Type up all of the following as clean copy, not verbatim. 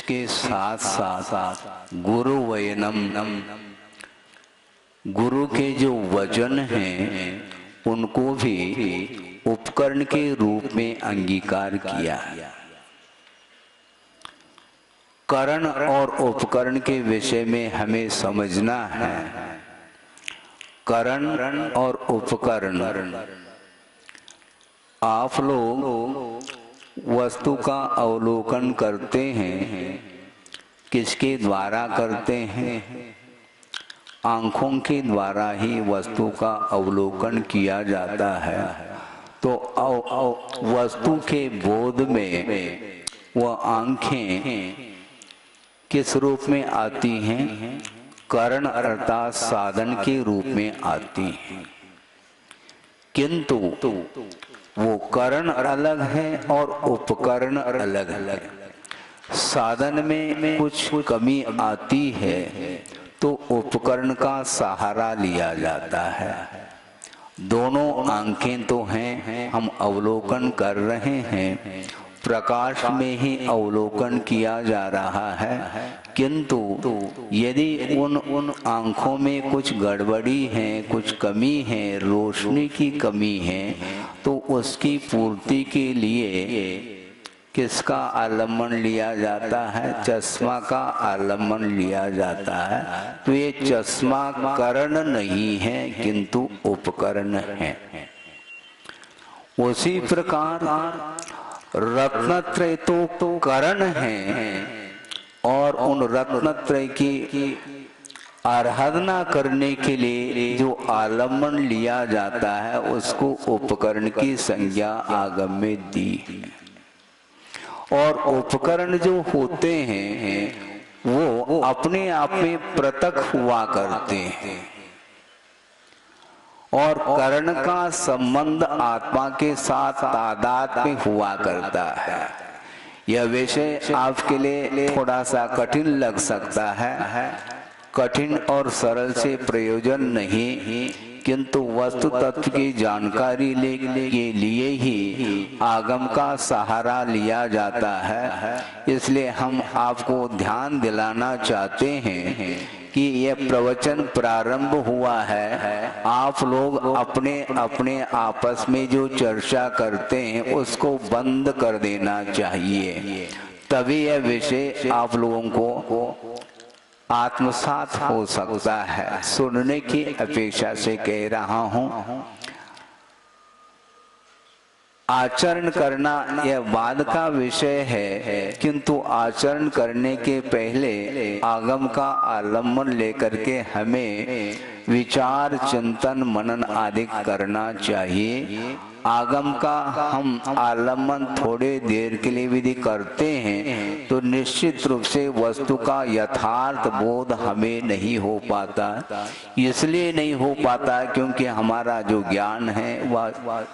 इसके साथ साथ गुरु वयनम, गुरु के जो वचन हैं उनको भी उपकरण के रूप में अंगीकार किया। करण और उपकरण के विषय में हमें समझना है। करण और उपकरण, आप लोग वस्तु का अवलोकन करते हैं, किसके द्वारा करते हैं? आंखों के द्वारा ही वस्तु का अवलोकन किया जाता है। तो वस्तु के बोध में वह आंखें किस रूप में आती हैं? करण अर्थात साधन के रूप में आती हैं। किंतु वो करण अलग है और उपकरण अलग अलग। साधन में कुछ कमी आती है तो उपकरण का सहारा लिया जाता है। दोनों आंखें तो हैं, हम अवलोकन कर रहे हैं, प्रकाश में ही अवलोकन किया जा रहा है। किंतु यदि उन आंखों में कुछ गड़बड़ी है, कुछ कमी है, रोशनी की कमी है, तो उसकी पूर्ति के लिए किसका आलम्बन लिया जाता है? चश्मा का आलम्बन लिया जाता है। तो ये चश्मा करण नहीं है किंतु उपकरण है। उसी प्रकार रत्नत्रय तो करण है और उन रत्नत्रय की आराधना करने के लिए जो आलम्बन लिया जाता है उसको उपकरण की संज्ञा आगम में दी है। और उपकरण जो होते हैं वो अपने आप में पृथक हुआ करते हैं और करण का संबंध आत्मा के साथ तादाद में हुआ करता है। यह विषय आपके लिए थोड़ा सा कठिन लग सकता है, कठिन और सरल से प्रयोजन नहीं, किंतु वस्तु तत्व की जानकारी के लिए ही आगम का सहारा लिया जाता है। इसलिए हम आपको ध्यान दिलाना चाहते हैं कि यह प्रवचन प्रारंभ हुआ है, आप लोग अपने अपने आपस में जो चर्चा करते हैं उसको बंद कर देना चाहिए, तभी यह विषय आप लोगों को आत्मसात हो सकता है। सुनने की अपेक्षा से कह रहा हूँ, आचरण करना यह बाद का विषय है, किंतु आचरण करने के पहले आगम का आलम्बन लेकर के हमें विचार, चिंतन, मनन आदि करना चाहिए। आगम का हम आलम्बन थोड़े देर के लिए विधि करते हैं तो निश्चित रूप से वस्तु का यथार्थ बोध हमें नहीं हो पाता। इसलिए नहीं हो पाता क्योंकि हमारा जो ज्ञान है वह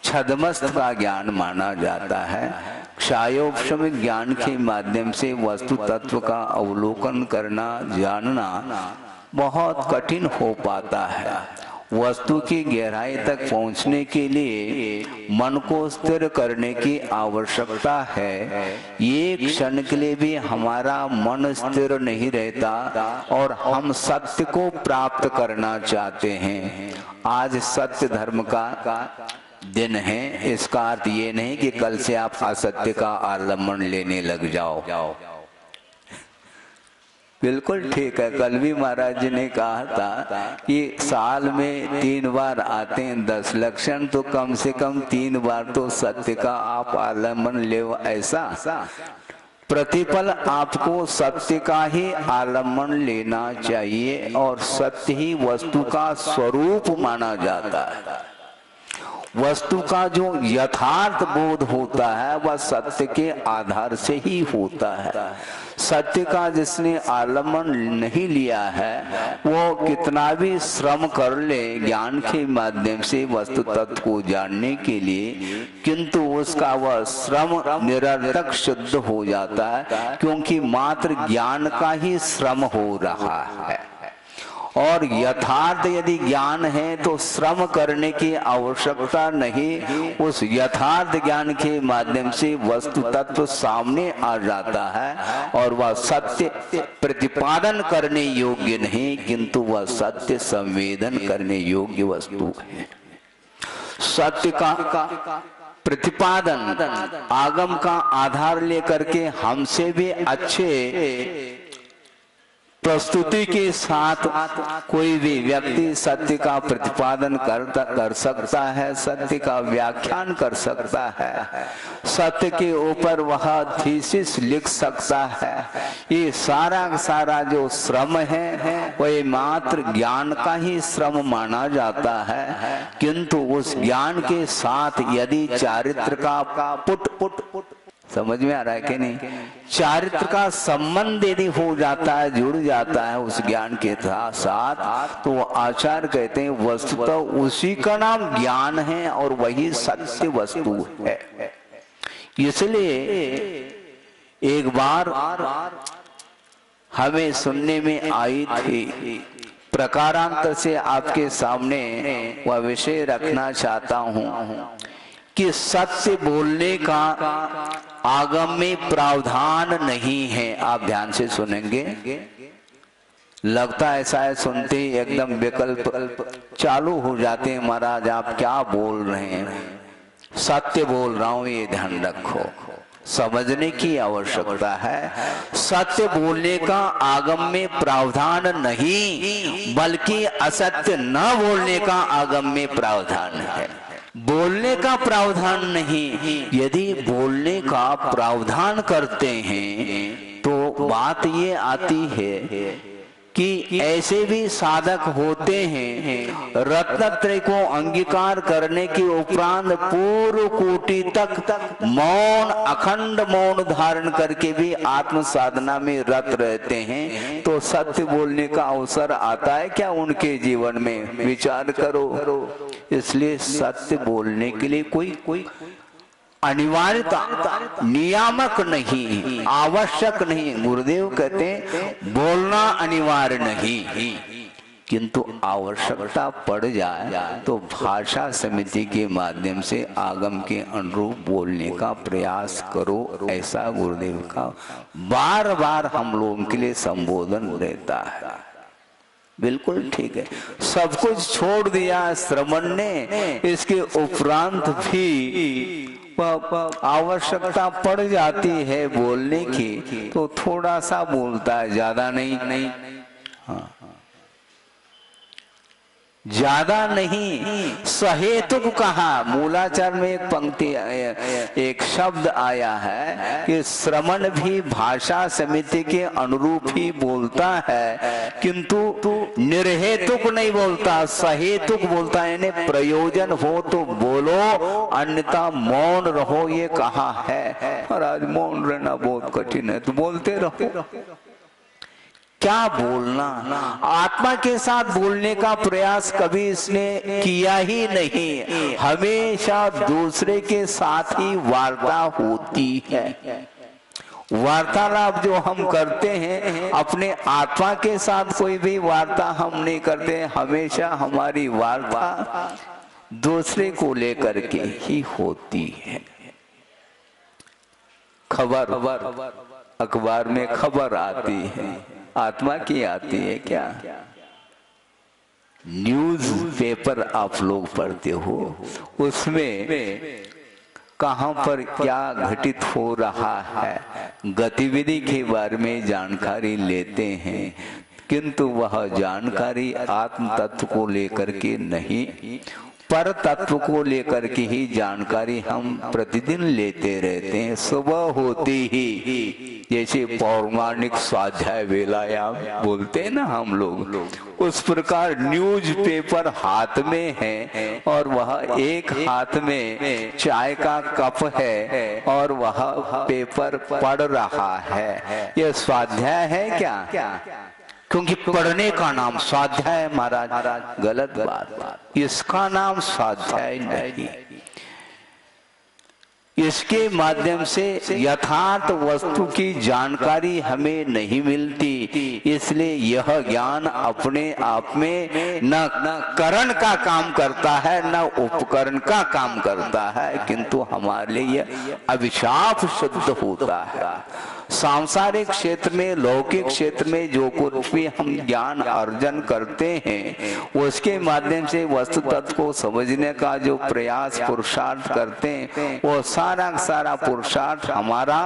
छद्मस्त का ज्ञान माना जाता है। क्षायोपशमिक ज्ञान के माध्यम से वस्तु तत्व का अवलोकन करना, जानना बहुत कठिन हो पाता है। वस्तु की गहराई तक पहुंचने के लिए मन को स्थिर करने की आवश्यकता है। ये क्षण के लिए भी हमारा मन स्थिर नहीं रहता और हम सत्य को प्राप्त करना चाहते हैं। आज सत्य धर्म का दिन है, इसका अर्थ ये नहीं कि कल से आप असत्य का आलम्बन लेने लग जाओ। बिल्कुल ठीक है। कल भी महाराज जी ने कहा था कि साल में 3 बार आते हैं 10 लक्षण, तो कम से कम 3 बार तो सत्य का आप आलम्बन ले। ऐसा प्रतिपल आपको सत्य का ही आलम्बन लेना चाहिए और सत्य ही वस्तु का स्वरूप माना जाता है। वस्तु का जो यथार्थ बोध होता है वह सत्य के आधार से ही होता है। सत्य का जिसने आलम्बन नहीं लिया है वो कितना भी श्रम कर ले ज्ञान के माध्यम से वस्तु तत्व को जानने के लिए, किंतु उसका वह श्रम निरर्थक सिद्ध हो जाता है, क्योंकि मात्र ज्ञान का ही श्रम हो रहा है और यथार्थ यदि ज्ञान है तो श्रम करने की आवश्यकता नहीं, उस यथार्थ ज्ञान के माध्यम से वस्तु तत्व सामने आ जाता है और वह सत्य प्रतिपादन करने योग्य नहीं किंतु वह सत्य संवेदन करने योग्य वस्तु है। सत्य का प्रतिपादन आगम का आधार लेकर के हमसे भी अच्छे प्रस्तुति के साथ कोई भी व्यक्ति सत्य का प्रतिपादन कर सकता है, सत्य का व्याख्यान कर सकता है, सत्य के ऊपर वह थीसिस लिख सकता है। ये सारा जो श्रम है वह मात्र ज्ञान का ही श्रम माना जाता है, किंतु उस ज्ञान के साथ यदि चारित्र का पुट समझ में आ रहा है कि नहीं, चारित्र का संबंध यदि हो जाता है, जुड़ जाता है उस ज्ञान के साथ, तो आचार्य कहते हैं वस्तुतः उसी का नाम ज्ञान है और वही सत्य वस्तु है। इसलिए एक बार हमें सुनने में आई थी, प्रकारांतर से आपके सामने वह विषय रखना चाहता हूं कि सत्य बोलने का आगम में प्रावधान नहीं है। आप ध्यान से सुनेंगे, लगता ऐसा है सुनते ही एकदम विकल्प चालू हो जाते हैं, महाराज आप क्या बोल रहे हैं, सत्य बोल रहा हूं ये ध्यान रखो, समझने की आवश्यकता है। सत्य बोलने का आगम में प्रावधान नहीं बल्कि असत्य न बोलने का आगम में प्रावधान है। बोलने का प्रावधान नहीं, यदि बोलने का प्रावधान करते हैं तो बात ये आती है कि ऐसे भी साधक होते हैं रत्नत्रय को अंगीकार करने के उपरांत पूर्व कोटि तक मौन अखंड मौन धारण करके भी आत्म साधना में रत रहते हैं, तो सत्य बोलने का अवसर आता है क्या उनके जीवन में? विचार करो। इसलिए सत्य बोलने के लिए कोई अनिवार्यता नियामक नहीं, आवश्यक नहीं। गुरुदेव कहते हैं बोलना अनिवार्य नहीं, किंतु आवश्यकता पड़ जाए तो भाषा समिति के माध्यम से आगम के अनुरूप बोलने का प्रयास करो, ऐसा गुरुदेव का बार बार हम लोगों के लिए संबोधन रहता है। बिल्कुल ठीक है, सब कुछ छोड़ दिया श्रवण ने, इसके उपरांत भी आवश्यकता पड़ जाती है बोलने की तो थोड़ा सा बोलता है, ज्यादा नहीं। हाँ, ज्यादा नहीं, सहेतुक कहा। मूलाचार में एक पंक्ति एक शब्द आया है कि श्रवण भी भाषा समिति के अनुरूप ही बोलता है, किंतु निर्हेतुक नहीं बोलता, सहेतुक बोलता है। यानी प्रयोजन हो तो बोलो, अन्यथा मौन रहो, ये कहा है। और आज मौन रहना बहुत कठिन है, तो बोलते रहो। क्या बोलना, आत्मा के साथ बोलने का प्रयास कभी इसने किया ही नहीं। हमेशा दूसरे के साथ ही वार्ता होती है। वार्तालाप जो हम करते हैं अपने आत्मा के साथ कोई भी वार्ता हम नहीं करते, हमेशा हमारी वार्ता दूसरे को लेकर के ही होती है। खबर अखबार में खबर आती है, आत्मा की आती है क्या? न्यूज पेपर आप लोग पढ़ते हो, उसमें कहां पर क्या घटित हो रहा है गतिविधि के बारे में जानकारी लेते हैं, किंतु वह जानकारी आत्म तत्व को लेकर के नहीं, पर तत्व को लेकर के ही जानकारी हम प्रतिदिन लेते रहते हैं। सुबह होती ही जैसे पौराणिक स्वाध्याय वेलायाम बोलते हैं ना हम लोग, उस प्रकार न्यूज पेपर हाथ में है और वह एक हाथ में चाय का कप है और वह पेपर पढ़ रहा है। यह स्वाध्याय है क्या? क्योंकि पढ़ने का नाम स्वाध्याय महाराज, गलत बात। इसका नाम स्वाध्याय नहीं। इसके माध्यम से यथार्थ वस्तु की जानकारी हमें नहीं मिलती। इसलिए यह ज्ञान अपने आप में न करण का काम करता है न उपकरण का काम करता है, किंतु हमारे लिए यह अभिशाप सिद्ध होता है। सांसारिक क्षेत्र में, लौकिक क्षेत्र में जो कुछ भी हम ज्ञान अर्जन करते हैं उसके माध्यम से वस्तु तत्व को समझने का जो प्रयास पुरुषार्थ करते हैं, वो सारा पुरुषार्थ हमारा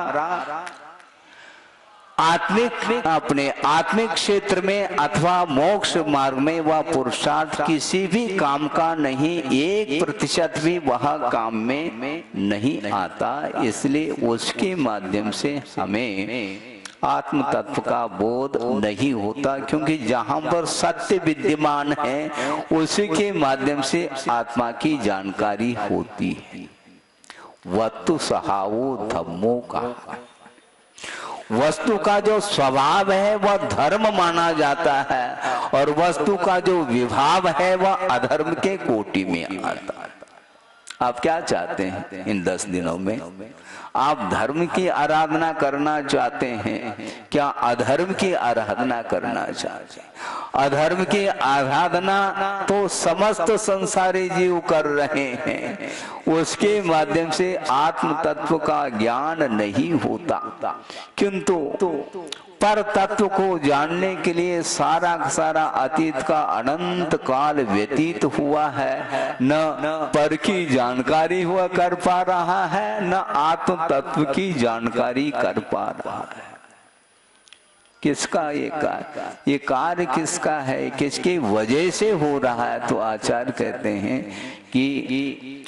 अपने आत्मिक क्षेत्र में अथवा मोक्ष मार्ग में वह पुरुषार्थ किसी भी काम का नहीं, 1% भी वह काम में नहीं आता। इसलिए उसके माध्यम से हमें आत्म तत्व का बोध नहीं होता, क्योंकि जहां पर सत्य विद्यमान है उसी के माध्यम से आत्मा की जानकारी होती है। वस्तु सहावो धम्मो का, वस्तु का जो स्वभाव है वह धर्म माना जाता है और वस्तु का जो विभाव है वह अधर्म के कोटि में आता है। आप क्या चाहते हैं इन 10 दिनों में? आप धर्म की आराधना करना चाहते हैं क्या अधर्म की आराधना करना चाहते हैं? अधर्म की आराधना तो समस्त संसारी जीव कर रहे हैं, उसके माध्यम से आत्म तत्व का ज्ञान नहीं होता। किंतु पर तत्व को जानने के लिए सारा अतीत का अनंत काल व्यतीत हुआ है, न पर की जानकारी हुआ कर पा रहा है, न आत्म तत्व की जानकारी कर पा रहा है। किसका ये कार्य किसका है, किसकी वजह से हो रहा है? तो आचार्य कहते हैं कि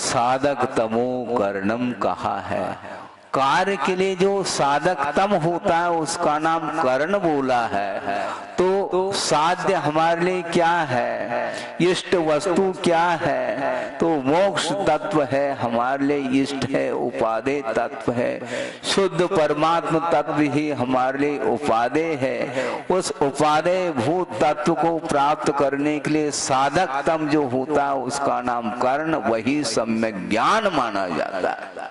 साधक तमो कर्णम कहा है। कार्य के लिए जो साधक तम होता है उसका नाम कर्ण बोला है। तो साध्य हमारे लिए क्या है, इष्ट वस्तु क्या है? तो मोक्ष तत्व है हमारे लिए इष्ट है, उपादेय तत्व है। शुद्ध परमात्म तत्व ही हमारे लिए उपादेय है। उस उपादेय भूत तत्व को प्राप्त करने के लिए साधक तम जो होता है उसका नाम कर्ण, वही सम्यक ज्ञान माना जाता है।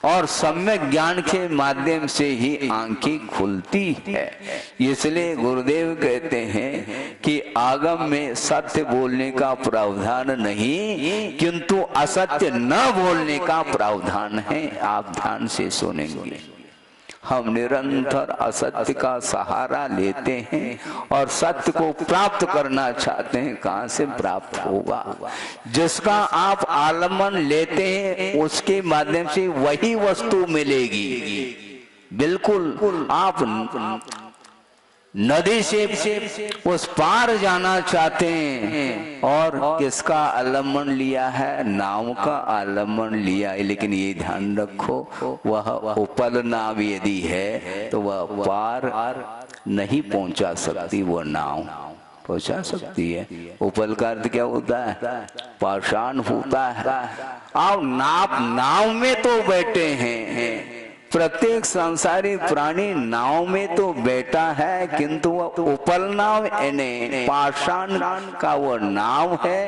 और सम्यक ज्ञान के माध्यम से ही आंखें खुलती है। इसलिए गुरुदेव कहते हैं कि आगम में सत्य बोलने का प्रावधान नहीं, किंतु असत्य न बोलने का प्रावधान है। आप ध्यान से सुनेंगे। हम निरंतर असत्य का सहारा लेते हैं और सत्य को प्राप्त करना चाहते हैं। कहां से प्राप्त होगा? जिसका आप आलम्बन लेते हैं उसके माध्यम से वही वस्तु मिलेगी। बिल्कुल आप नदी से उस पार जाना चाहते हैं और किसका आलम्बन लिया है? नाव का आलम्बन लिया है। लेकिन ये ध्यान रखो, वह उपल नाव यदि है तो वह पार नहीं पहुंचा सकती। वो नाव पहुंचा सकती है? उपल का अर्थ क्या होता है? पाषाण होता है। आप नाव में तो बैठे हैं, प्रत्येक संसारी प्राणी नाव में तो बैठा है, किंतु वह उपल नाव यानी पाषाण का वो नाव है,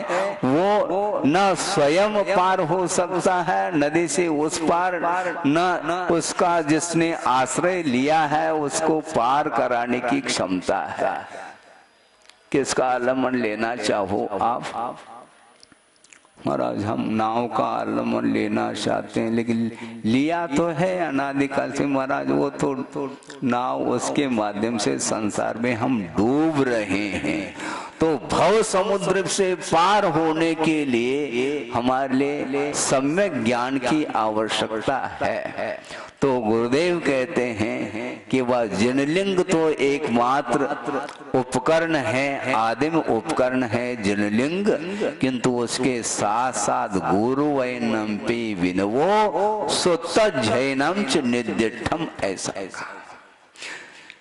वो न स्वयं पार हो सकता है नदी से उस पार, न उसका जिसने आश्रय लिया है उसको पार कराने की क्षमता है। किसका आलम्बन लेना चाहो आप? महाराज हम नाव का आलम्बन लेना चाहते हैं, लेकिन लिया तो है अनादिकाल से महाराज। वो तो नाव, उसके माध्यम से संसार में हम डूब रहे हैं। तो भव समुद्र से पार होने के लिए हमारे लिए सम्यक ज्ञान की आवश्यकता है। तो गुरुदेव कहते हैं कि वह जिनलिंग तो एकमात्र उपकरण है, आदिम उपकरण है जिनलिंग, किंतु उसके साथ साथ गुरु वैनम पे विनवो सुत जैनम च निदिठम। ऐसा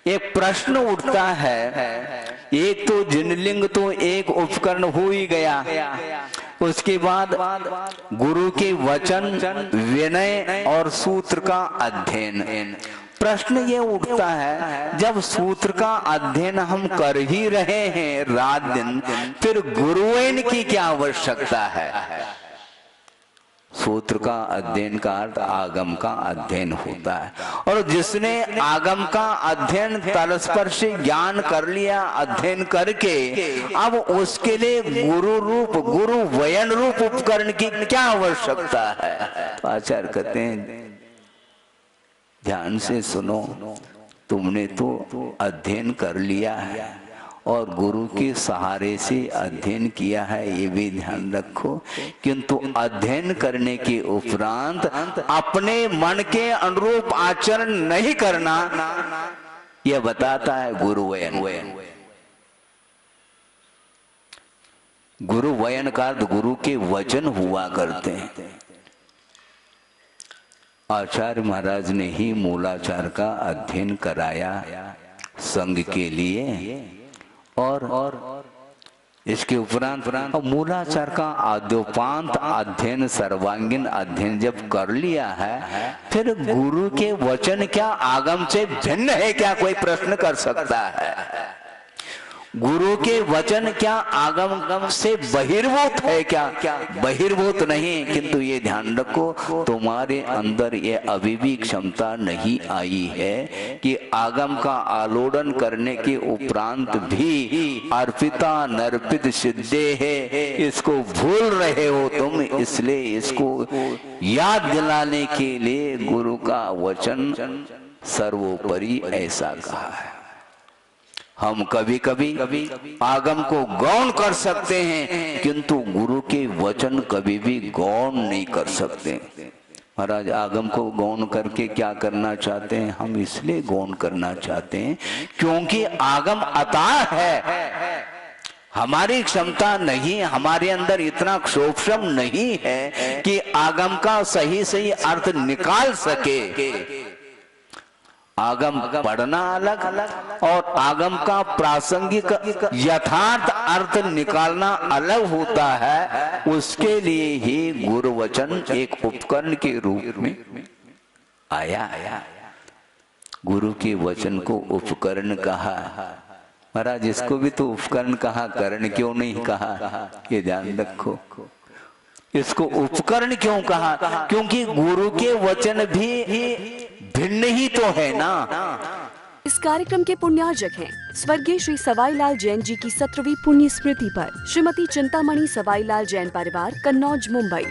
एक प्रश्न उठता है, एक तो जिनलिंग तो एक उपकरण हो ही गया, उसके बाद गुरु के वचन, विनय और सूत्र का अध्ययन। प्रश्न ये उठता है, जब सूत्र का अध्ययन हम कर ही रहे हैं रात दिन, फिर गुरुवेन की क्या आवश्यकता है? सूत्र का अध्ययन का अर्थ आगम का अध्ययन होता है। और जिसने आगम का अध्ययन तलस्पर्शी ज्ञान कर लिया, अध्ययन करके अब उसके लिए गुरु रूप, गुरु वयन रूप उपकरण की क्या आवश्यकता है? तो आचार्य कहते हैं ध्यान से सुनो, तुमने तो अध्ययन कर लिया है और गुरु के सहारे से अध्ययन किया है, ये भी ध्यान रखो। किंतु अध्ययन करने के उपरांत अपने मन के अनुरूप आचरण नहीं करना, यह बताता है गुरु वयन। गुरु वयन का अर्थ गुरु के वचन हुआ करते हैं। आचार्य महाराज ने ही मूलाचार का अध्ययन कराया संघ के लिए, और इसके उपरांत मूलाचार का आद्योपांत अध्ययन, सर्वांगीण अध्ययन जब कर लिया है, फिर गुरु के वचन क्या आगम से भिन्न है क्या कोई प्रश्न कर सकता है? गुरु के वचन क्या आगम से बहिर्भूत है क्या? बहिर्भूत नहीं, किंतु ये ध्यान रखो तुम्हारे अंदर ये अभी भी क्षमता नहीं आई है कि आगम का आलोड़न करने के उपरांत भी अर्पिता नर्पित सिद्धे है, इसको भूल रहे हो तुम। इसलिए इसको याद दिलाने के लिए गुरु का वचन सर्वोपरि ऐसा कहा है। हम कभी कभी आगम को गौण कर सकते हैं, किंतु गुरु के वचन कभी भी गौण नहीं कर सकते। महाराज आगम को गौण करके क्या करना चाहते हैं? हम इसलिए गौण करना चाहते हैं क्योंकि आगम अताः है, हमारी क्षमता नहीं, हमारे अंदर इतना क्षोभम नहीं है कि आगम का सही सही अर्थ निकाल सके। आगम पढ़ना अलग और आगम का प्रासंगिक यथार्थ अर्थ निकालना अलग होता है। उसके लिए ही गुरु वचन एक उपकरण के रूप में आया। गुरु के वचन को उपकरण कहा। महाराज इसको भी तो उपकरण कहा, करण क्यों नहीं कहा? ये ध्यान रखो। इसको उपकरण क्यों कहा? क्योंकि गुरु के वचन भी भिन्न ही तो है ना। इस कार्यक्रम के पुण्यार्जक हैं स्वर्गीय श्री सवाईलाल जैन जी की 17वीं पुण्य स्मृति पर श्रीमती चिंतामणि सवाईलाल जैन परिवार, कन्नौज, मुंबई।